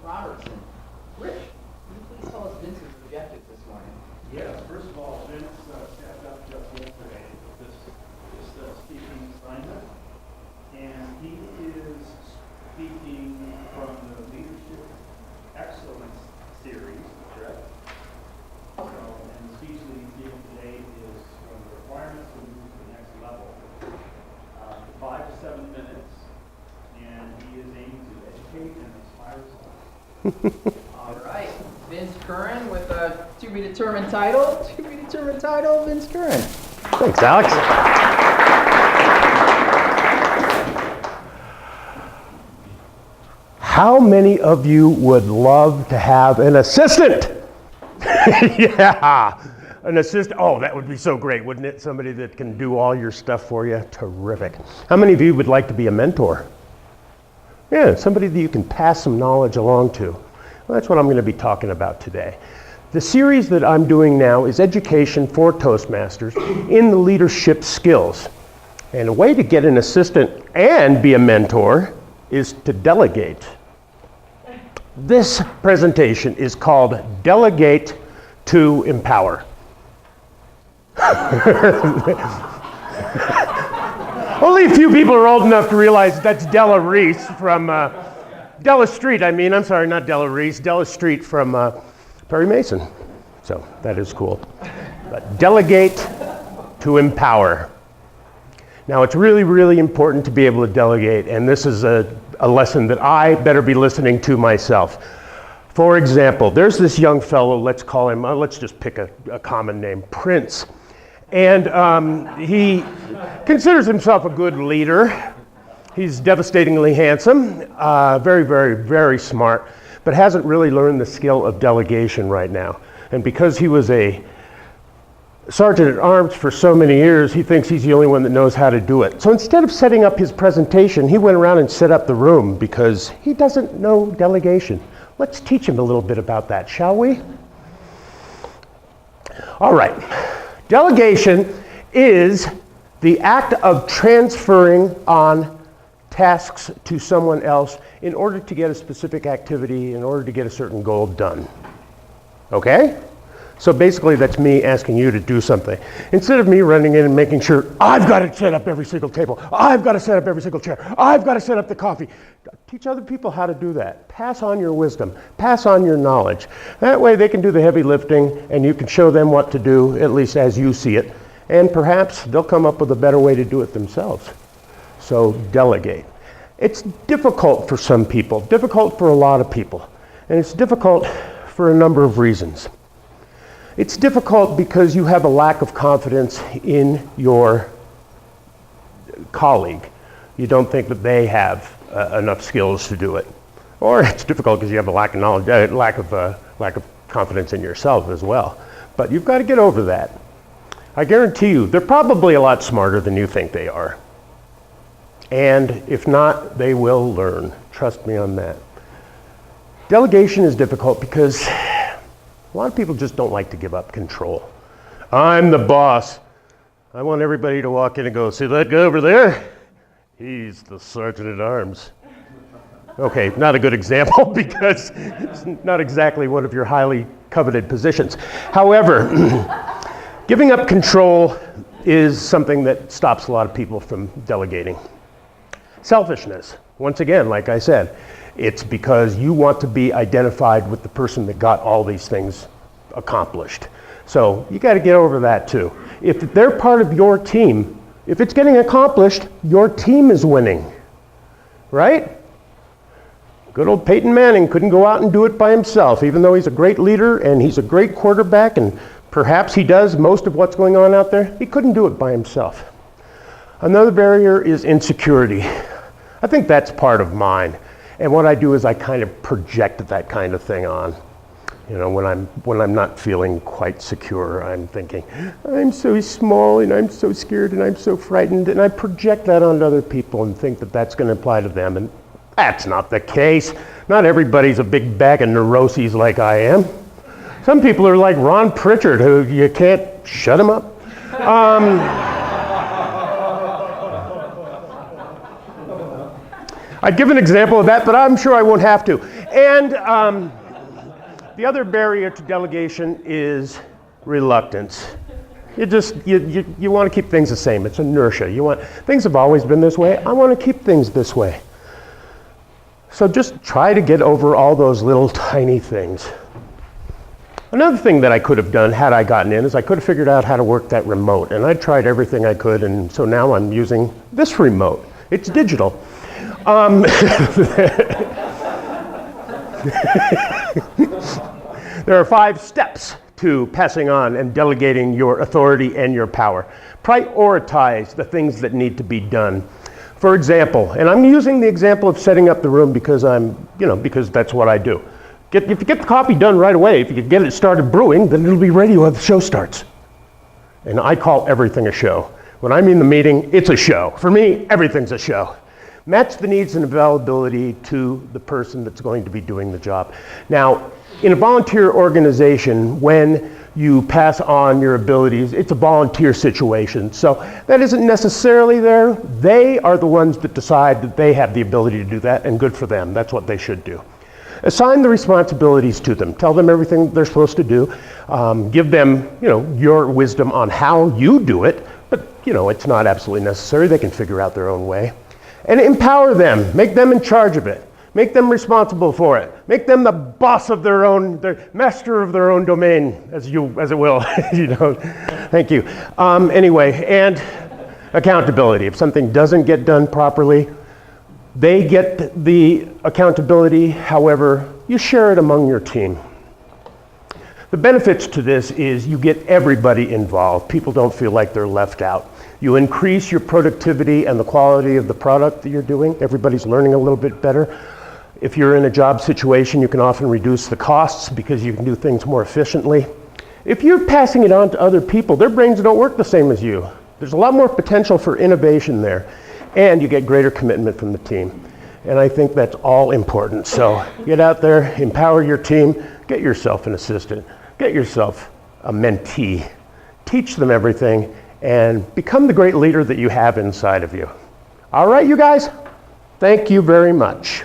Robertson. Rich, can you please tell us Vince's objectives this morning? Yes, first of all, Vince stepped up just yesterday with this speaking assignment, and he is speaking from the Leadership Excellence series, correct? So, and the speech that he's giving today is from the requirements to move to the next level. 5 to 7 minutes, and he is aiming to educate and inspire us all. All right, Vince Curran with a to-be-determined title. To-be-determined title, Vince Curran. Thanks, Alex. How many of you would love to have an assistant? Yeah, an assistant. Oh, that would be so great, wouldn't it? Somebody that can do all your stuff for you. Terrific. How many of you would like to be a mentor? Yeah, somebody that you can pass some knowledge along to. Well, that's what I'm going to be talking about today. The series that I'm doing now is Education for Toastmasters in the Leadership Skills. And a way to get an assistant and be a mentor is to delegate. This presentation is called Delegate to Empower. Only a few people are old enough to realize that's Della Reese from Della Street. I'm sorry, not Della Reese. Della Street from Perry Mason. So that is cool. But delegate to empower. Now it's really, really important to be able to delegate, and this is a lesson that I better be listening to myself. For example, there's this young fellow, let's call him, let's just pick a common name, Prince. And he considers himself a good leader. He's devastatingly handsome, very, very, very smart, but hasn't really learned the skill of delegation right now. And because he was a sergeant at arms for so many years, he thinks he's the only one that knows how to do it. So instead of setting up his presentation, he went around and set up the room because he doesn't know delegation. Let's teach him a little bit about that, shall we? All right. Delegation is the act of transferring on tasks to someone else in order to get a specific activity, in order to get a certain goal done. Okay? So basically that's me asking you to do something. Instead of me running in and making sure, I've got to set up every single table, I've got to set up every single chair, I've got to set up the coffee. Teach other people how to do that. Pass on your wisdom, pass on your knowledge. That way they can do the heavy lifting and you can show them what to do, at least as you see it, and perhaps they'll come up with a better way to do it themselves. So delegate. It's difficult for some people, difficult for a lot of people, and it's difficult for a number of reasons. It's difficult because you have a lack of confidence in your colleague. You don't think that they have enough skills to do it. Or it's difficult because you have a lack of knowledge, lack of confidence in yourself as well. But you've got to get over that. I guarantee you, they're probably a lot smarter than you think they are. And if not, they will learn. Trust me on that. Delegation is difficult because a lot of people just don't like to give up control. I'm the boss. I want everybody to walk in and go, see that guy over there? He's the sergeant at arms. Okay, not a good example because it's not exactly one of your highly coveted positions. However, giving up control is something that stops a lot of people from delegating. Selfishness, once again, like I said, it's because you want to be identified with the person that got all these things accomplished. So you got to get over that too. If they're part of your team, if it's getting accomplished, your team is winning, right? Good old Peyton Manning couldn't go out and do it by himself, even though he's a great leader and he's a great quarterback and perhaps he does most of what's going on out there. He couldn't do it by himself. Another barrier is insecurity. I think that's part of mine. And what I do is I kind of project that kind of thing on. You know, when I'm not feeling quite secure, I'm thinking, I'm so small and I'm so scared and I'm so frightened, and I project that onto other people and think that that's going to apply to them, and that's not the case. Not everybody's a big bag of neuroses like I am. Some people are like Ron Pritchard, who you can't shut him up. I'd give an example of that, but I'm sure I won't have to. And the other barrier to delegation is reluctance. You want to keep things the same. It's inertia. Things have always been this way. I want to keep things this way. So just try to get over all those little tiny things. Another thing that I could have done had I gotten in is I could have figured out how to work that remote. And I tried everything I could, and so now I'm using this remote. It's digital. There are 5 steps to passing on and delegating your authority and your power. Prioritize the things that need to be done. For example, and I'm using the example of setting up the room because because that's what I do. If you get the coffee done right away, if you can get it started brewing, then it'll be ready when the show starts. And I call everything a show. When I'm in the meeting, it's a show. For me, everything's a show. Match the needs and availability to the person that's going to be doing the job. Now, in a volunteer organization, when you pass on your abilities, it's a volunteer situation. So that isn't necessarily there. They are the ones that decide that they have the ability to do that, and good for them. That's what they should do. Assign the responsibilities to them. Tell them everything they're supposed to do. Give them, your wisdom on how you do it, but, it's not absolutely necessary. They can figure out their own way. And empower them. Make them in charge of it. Make them responsible for it. Make them the boss of their master of their own domain, as it will. Thank you. Anyway, and accountability. If something doesn't get done properly, they get the accountability. However, you share it among your team. The benefits to this is you get everybody involved. People don't feel like they're left out. You increase your productivity and the quality of the product that you're doing. Everybody's learning a little bit better. If you're in a job situation, you can often reduce the costs because you can do things more efficiently. If you're passing it on to other people, their brains don't work the same as you. There's a lot more potential for innovation there, and you get greater commitment from the team. And I think that's all important. So get out there, empower your team, get yourself an assistant, get yourself a mentee, teach them everything, and become the great leader that you have inside of you. All right, you guys? Thank you very much.